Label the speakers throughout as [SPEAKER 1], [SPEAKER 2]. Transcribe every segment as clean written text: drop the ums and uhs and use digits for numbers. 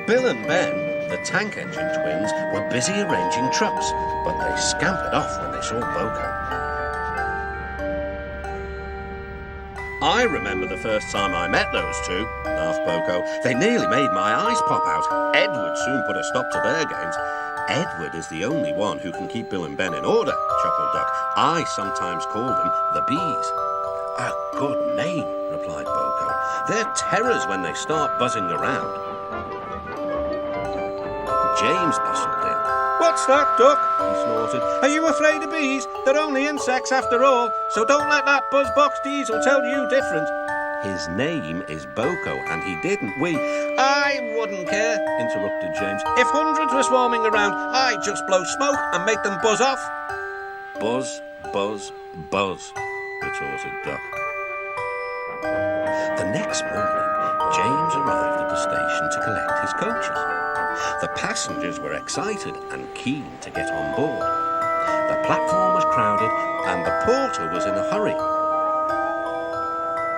[SPEAKER 1] Bill and Ben, the tank engine twins, were busy arranging trucks, but they scampered off when they saw Boko. I remember the first time I met those two, laughed Boko. They nearly made my eyes pop out. Edward soon put a stop to their games. Edward is the only one who can keep Bill and Ben in order, chuckled Duck. I sometimes call them the Bees. A good name, replied Boko. They're terrors when they start buzzing around. James bustled in.
[SPEAKER 2] What's that, Duck? He snorted. Are you afraid of bees? They're only insects after all, so don't let that buzzbox diesel tell you different.
[SPEAKER 1] His name is Boko, and he didn't I wouldn't care, interrupted James.
[SPEAKER 2] If hundreds were swarming around, I'd just blow smoke and make them buzz off.
[SPEAKER 1] Buzz, buzz, buzz, retorted Duck. The next morning, James arrived at the station to collect his coaches. The passengers were excited and keen to get on board. The platform was crowded and the porter was in a hurry.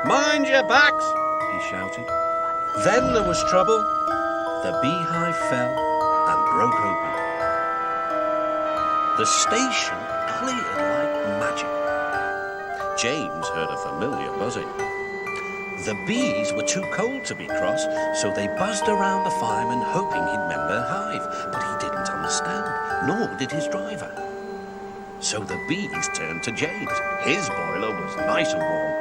[SPEAKER 2] Mind your backs,
[SPEAKER 1] he shouted. Then there was trouble. The beehive fell and broke open. The station cleared like magic. James heard a familiar buzzing. The bees were too cold to be cross, so they buzzed around the fireman hoping he'd mend their hive, but he didn't understand, nor did his driver. So the bees turned to James. His boiler was nice and warm.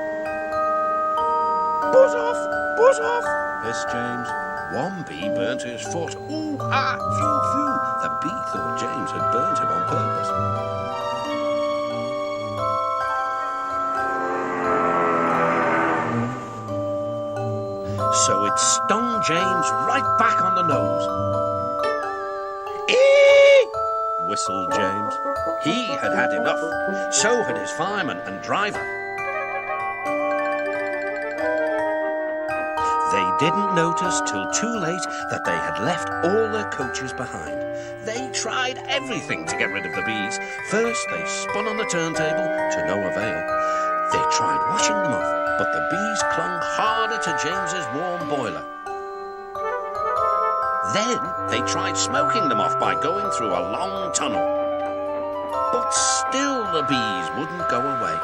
[SPEAKER 2] Buzz off,
[SPEAKER 1] hissed James. One bee burnt his foot. Ooh, ah, phew, phew. The bee thought James had burnt him on purpose. So it stung James right back on the nose.
[SPEAKER 2] Eee!
[SPEAKER 1] Whistled James. He had had enough. So had his fireman and driver. They didn't notice till too late that they had left all their coaches behind. They tried everything to get rid of the bees. First, they spun on the turntable to no avail. They tried washing them off, but the bees clung harder to James's warm boiler. Then they tried smoking them off by going through a long tunnel. But still the bees wouldn't go away.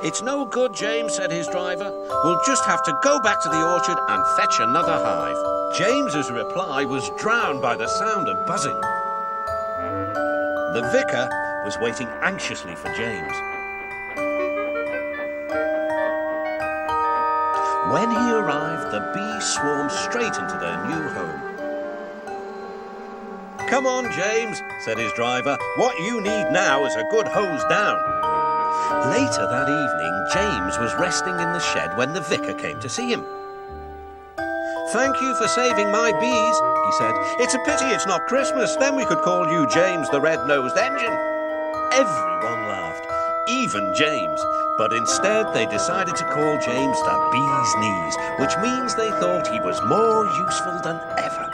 [SPEAKER 1] It's no good, James, said his driver. We'll just have to go back to the orchard and fetch another hive. James's reply was drowned by the sound of buzzing. The vicar was waiting anxiously for James. When he arrived, the bees swarmed straight into their new home. Come on, James, said his driver. What you need now is a good hose down. Later that evening, James was resting in the shed when the vicar came to see him. Thank you for saving my bees, he said. It's a pity it's not Christmas, then we could call you James the Red-Nosed Engine. Everyone laughed, even James, but instead they decided to call James the Bee's Knees, which means they thought he was more useful than ever.